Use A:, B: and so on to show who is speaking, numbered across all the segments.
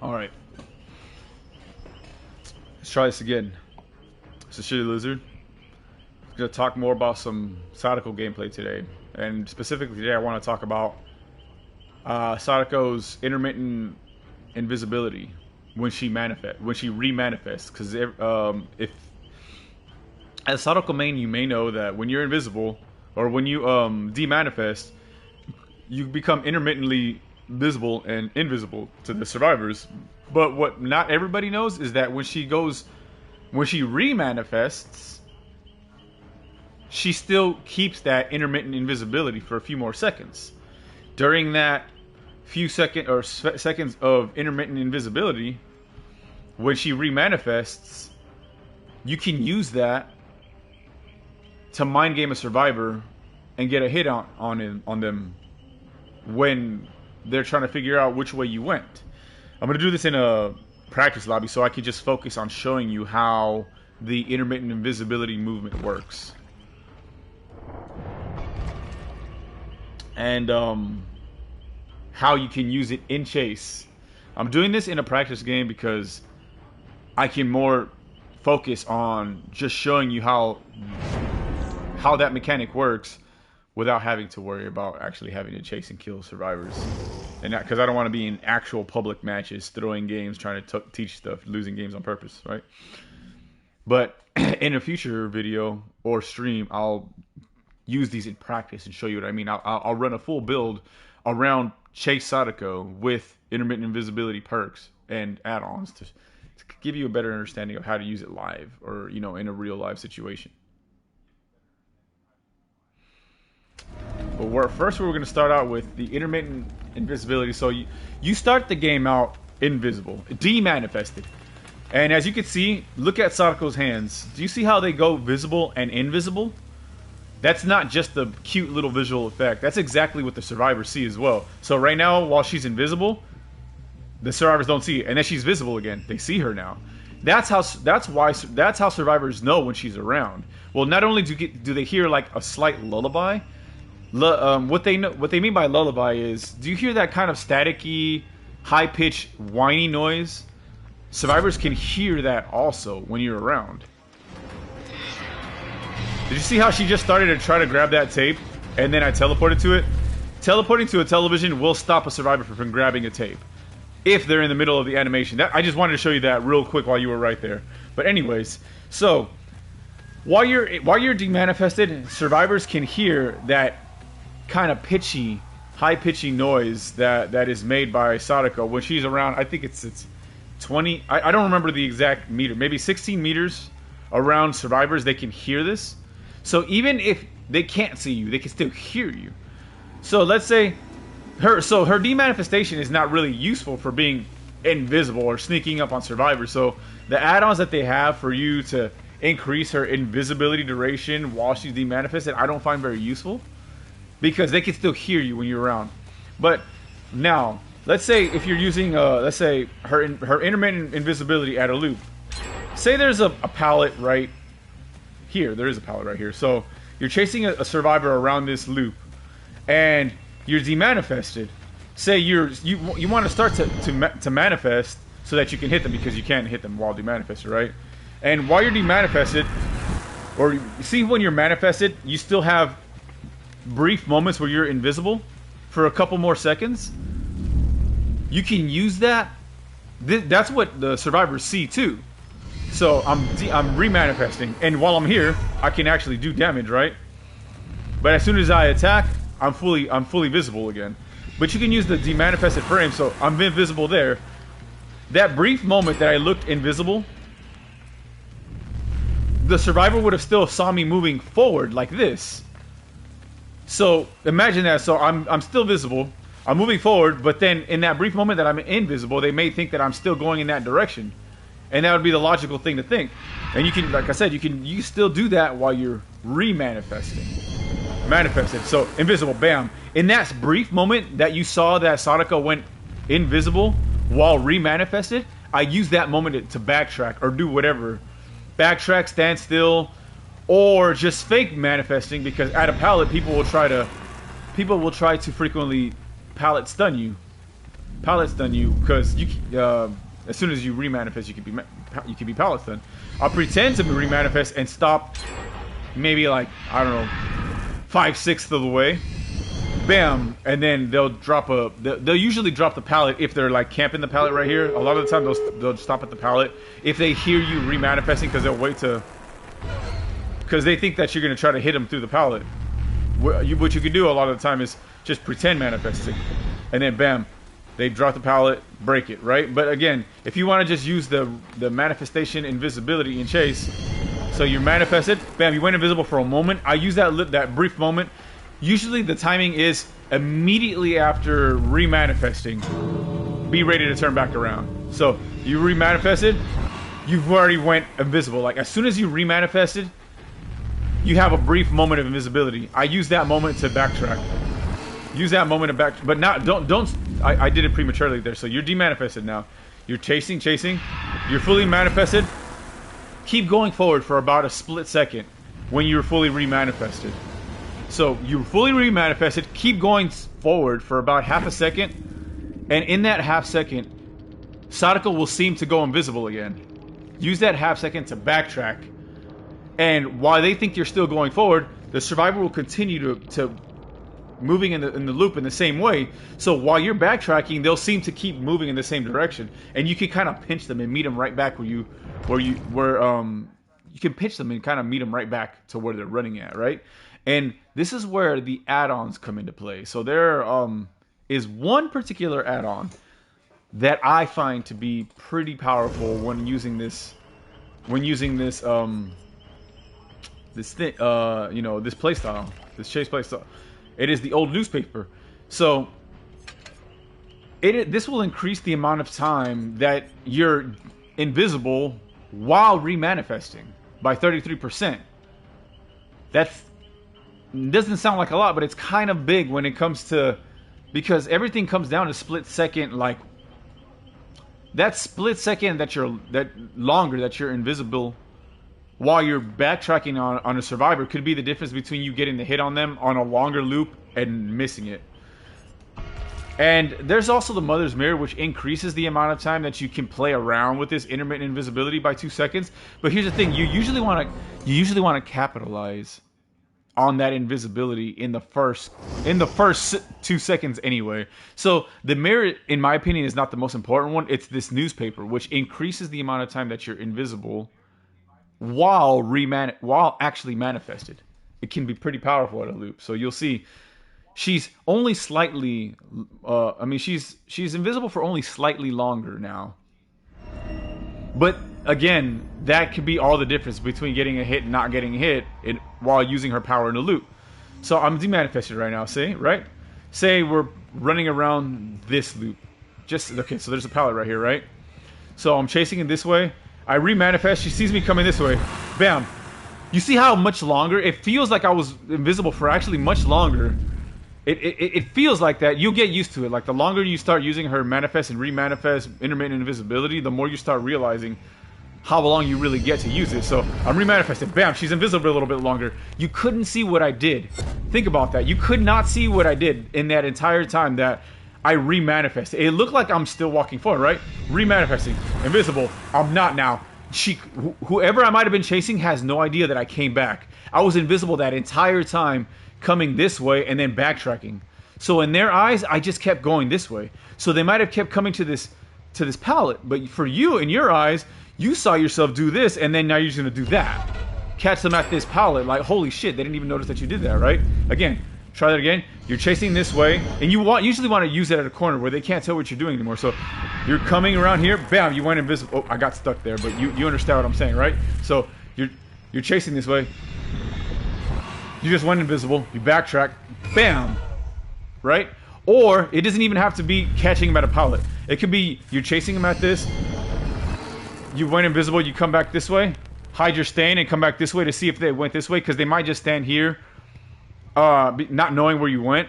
A: Alright. Let's try this again. It's a Shitty Lizard. I'm going to talk more about some Sadako gameplay today. And specifically today I want to talk about Sadako's intermittent invisibility when she re-manifests. Because if as Sadako main, you may know that when you're invisible, or when you demanifest, you become intermittently visible and invisible to the survivors. But what not everybody knows is that when she re-manifests, she still keeps that intermittent invisibility for a few more seconds. During that few seconds of intermittent invisibility, when she re-manifests, you can use that to mind game a survivor and get a hit on them when they're trying to figure out which way you went. I'm going to do this in a practice lobby so I can just focus on showing you how the intermittent invisibility movement works. And how you can use it in chase. I'm doing this in a practice game because I can more focus on just showing you how that mechanic works without having to worry about actually having to chase and kill survivors. And because I don't want to be in actual public matches, throwing games, trying to teach stuff, losing games on purpose, right? But in a future video or stream, I'll use these in practice and show you what I mean. I'll run a full build around Chase Sadako with intermittent invisibility perks and add-ons to give you a better understanding of how to use it live, or in a real live situation. But first we're going to start out with the intermittent invisibility. So you start the game out invisible, demanifested. And as you can see, look at Sadako's hands. Do you see how they go visible and invisible? That's not just the cute little visual effect. That's exactly what the survivors see as well. So right now, while she's invisible, the survivors don't see it. And then she's visible again. They see her now. That's how survivors know when she's around. Well, not only do they hear like a slight lullaby. What they mean by lullaby is, do you hear that kind of staticky, high-pitched, whiny noise? Survivors can hear that also when you're around. Did you see how she just started to try to grab that tape, and then I teleported to it? Teleporting to a television will stop a survivor from grabbing a tape if they're in the middle of the animation. I just wanted to show you that real quick while you were right there. But anyways, so while you're demanifested, survivors can hear that kind of pitchy, high-pitchy noise that is made by Sadako when she's around. I think it's 20. I don't remember the exact meter. Maybe 16 meters around survivors. They can hear this. So even if they can't see you, they can still hear you. So let's say her demanifestation is not really useful for being invisible or sneaking up on survivors. So the add-ons that they have for you to increase her invisibility duration while she's demanifested, I don't find very useful, because they can still hear you when you're around. But now, let's say if you're using, let's say her intermittent invisibility at a loop. Say there's a pallet right here. There is a pallet right here. So you're chasing a survivor around this loop, and you're demanifested. Say you want to start to manifest so that you can hit them, because you can't hit them while demanifested, right? And while you're demanifested, or you see when you're manifested, you still have brief moments where you're invisible for a couple more seconds. You can use that. That's what the survivors see too. So I'm re-manifesting, and while I'm here, I can actually do damage, right? But as soon as I attack, I'm fully visible again. But you can use the demanifested frame, so I'm invisible there. That brief moment that I looked invisible, the survivor would have still saw me moving forward like this. So imagine that. So I'm still visible. I'm moving forward, but then in that brief moment that I'm invisible, they may think that I'm still going in that direction. And that would be the logical thing to think. And you can, like I said, you still do that while you're re-manifesting. Manifested. So invisible, bam. In that brief moment that you saw that Sadako went invisible while re-manifested, I use that moment to backtrack or do whatever. Backtrack, stand still, or just fake manifesting, because at a pallet people will try to frequently pallet stun you. pallet stun you, because you as soon as you remanifest, you can be pallet stun. I'll pretend to remanifest and stop maybe like, I don't know, 5/6 of the way. Bam, and then they'll drop they'll usually drop the pallet if they're like camping the pallet right here. A lot of the time they'll stop at the pallet if they hear you remanifesting, because they'll wait to, because they think that you're going to try to hit them through the pallet. What you can do a lot of the time is just pretend manifesting, and then bam, they drop the pallet, break it, right? But again, if you want to just use the manifestation invisibility in chase, so you manifested, bam, you went invisible for a moment. I use that brief moment. Usually the timing is immediately after remanifesting. Be ready to turn back around. So you remanifested, you've already went invisible. Like as soon as you remanifested, you have a brief moment of invisibility. I use that moment to backtrack. Use that moment to back, but not don't. I did it prematurely there. So you're demanifested now. You're chasing. You're fully manifested. Keep going forward for about a split second when you're fully remanifested. So you're fully remanifested, keep going forward for about half a second, and in that half second, Sadako will seem to go invisible again. Use that half second to backtrack, and while they think you're still going forward, the survivor will continue to moving in the loop in the same way. So while you're backtracking, they'll seem to keep moving in the same direction, and you can kind of pinch them and meet them right back you can pinch them and kind of meet them right back to where they're running at, right? And this is where the add-ons come into play. So there is one particular add-on that I find to be pretty powerful when using this this playstyle, this chase playstyle. It is the old newspaper. So this will increase the amount of time that you're invisible while remanifesting by 33%. That doesn't sound like a lot, but it's kind of big when it comes to, because everything comes down to split second. Like that split second that you're invisible while you're backtracking on a survivor could be the difference between you getting the hit on them on a longer loop and missing it. And there's also the Mother's Mirror, which increases the amount of time that you can play around with this intermittent invisibility by 2 seconds. But here's the thing: you usually want to capitalize on that invisibility in the first 2 seconds anyway. So the mirror, in my opinion, is not the most important one. It's this newspaper, which increases the amount of time that you're invisible while actually manifested. It can be pretty powerful at a loop. So you'll see. She's only slightly, she's invisible for only slightly longer now. But again, that could be all the difference between getting a hit and not getting a hit while using her power in a loop. So I'm demanifested right now, right? Say we're running around this loop. Okay, so there's a pallet right here, right? So I'm chasing it this way. I remanifest, she sees me coming this way. Bam. You see how much longer? It feels like I was invisible for actually much longer. It feels like that. You'll get used to it. Like the longer you start using her manifest and remanifest intermittent invisibility, the more you start realizing how long you really get to use it. So I'm remanifesting. Bam, she's invisible a little bit longer. You couldn't see what I did. Think about that. You could not see what I did in that entire time that I remanifested. It looked like I'm still walking forward, right? Remanifesting. Invisible. I'm not now. Whoever I might have been chasing has no idea that I came back. I was invisible that entire time, coming this way and then backtracking. So in their eyes, I just kept going this way. So they might have kept coming to this pallet, but for you, in your eyes, you saw yourself do this, and then now you're just gonna do that. Catch them at this pallet, like holy shit, they didn't even notice that you did that, right? Again, try that again. You're chasing this way, and you usually want to use it at a corner where they can't tell what you're doing anymore. So you're coming around here, bam, you went invisible. Oh, I got stuck there, but you understand what I'm saying, right? So you're chasing this way. You just went invisible, you backtrack, bam, right? Or it doesn't even have to be catching him at a pallet. It could be you're chasing him at this, you went invisible, you come back this way, hide your stand and come back this way to see if they went this way, because they might just stand here, not knowing where you went.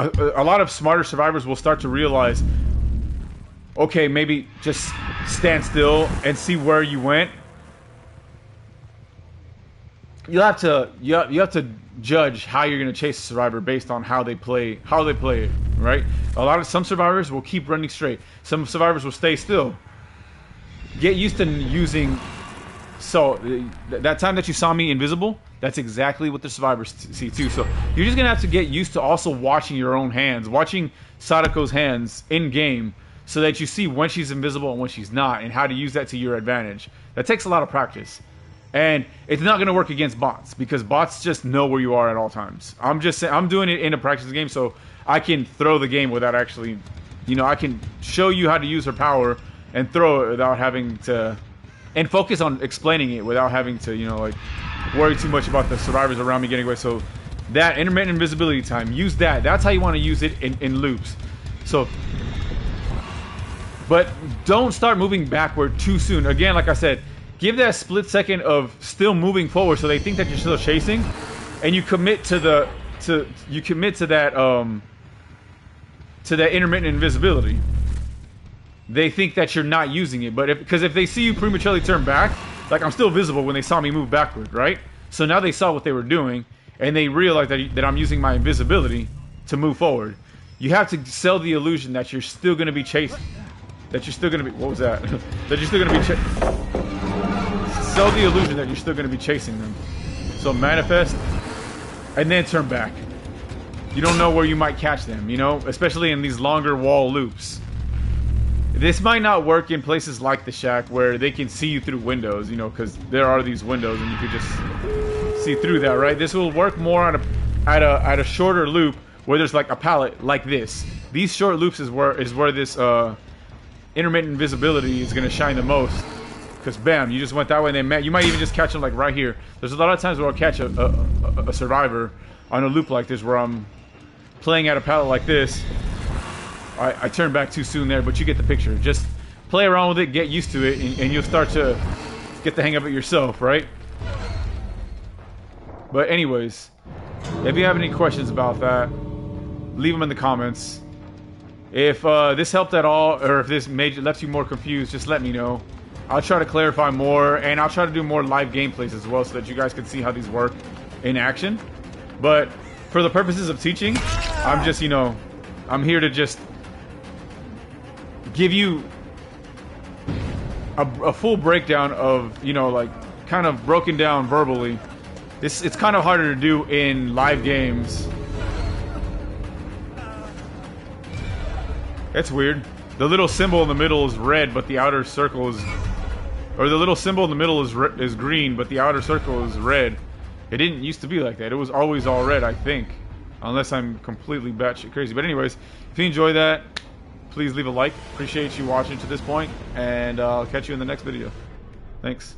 A: A lot of smarter survivors will start to realize, okay, maybe just stand still and see where you went. you have to judge how you're going to chase a survivor based on how they play it, right? Some survivors will keep running straight. Some survivors will stay still. Get used to using. So that time that you saw me invisible, that's exactly what the survivors see too. So you're just gonna have to get used to also watching your own hands, watching Sadako's hands in game, so that you see when she's invisible and when she's not, and how to use that to your advantage. That takes a lot of practice. And it's not going to work against bots, because bots just know where you are at all times. I'm just saying, I'm doing it in a practice game so I can throw the game without actually, I can show you how to use her power and throw it without having to, and focus on explaining it without having to, like, worry too much about the survivors around me getting away. So that intermittent invisibility time, use that. That's how you want to use it in loops. So, but don't start moving backward too soon. Again, like I said, give that split second of still moving forward so they think that you're still chasing, and you commit to that intermittent invisibility. They think that you're not using it, but because if they see you prematurely turn back, like I'm still visible when they saw me move backward, right? So now they saw what they were doing, and they realize that I'm using my invisibility to move forward. You have to sell the illusion that you're still going to be chasing. That you're still going to be. What was that? That you're still going to be. Sell the illusion that you're still going to be chasing them. So manifest, and then turn back. You don't know where you might catch them, especially in these longer wall loops. This might not work in places like the shack where they can see you through windows, because there are these windows and you could just see through that, right? This will work more at a shorter loop where there's like a pallet like this. These short loops is where this intermittent invisibility is going to shine the most. Because bam, you just went that way and they met. You might even just catch them like right here. There's a lot of times where I'll catch a survivor on a loop like this where I'm playing at a pallet like this. I turn back too soon there, but you get the picture. Just play around with it, get used to it, and you'll start to get the hang of it yourself, right? But anyways, if you have any questions about that, leave them in the comments. If this helped at all, or if this left you more confused, just let me know. I'll try to clarify more, and I'll try to do more live gameplays as well so that you guys can see how these work in action. But for the purposes of teaching, I'm just, I'm here to just give you a full breakdown of, like, kind of broken down verbally. It's kind of harder to do in live games. That's weird. The little symbol in the middle is red, but the outer circle is... Or the little symbol in the middle is green, but the outer circle is red. It didn't used to be like that. It was always all red, I think. Unless I'm completely batshit crazy. But anyways, if you enjoy that, please leave a like. Appreciate you watching to this point, and I'll catch you in the next video. Thanks.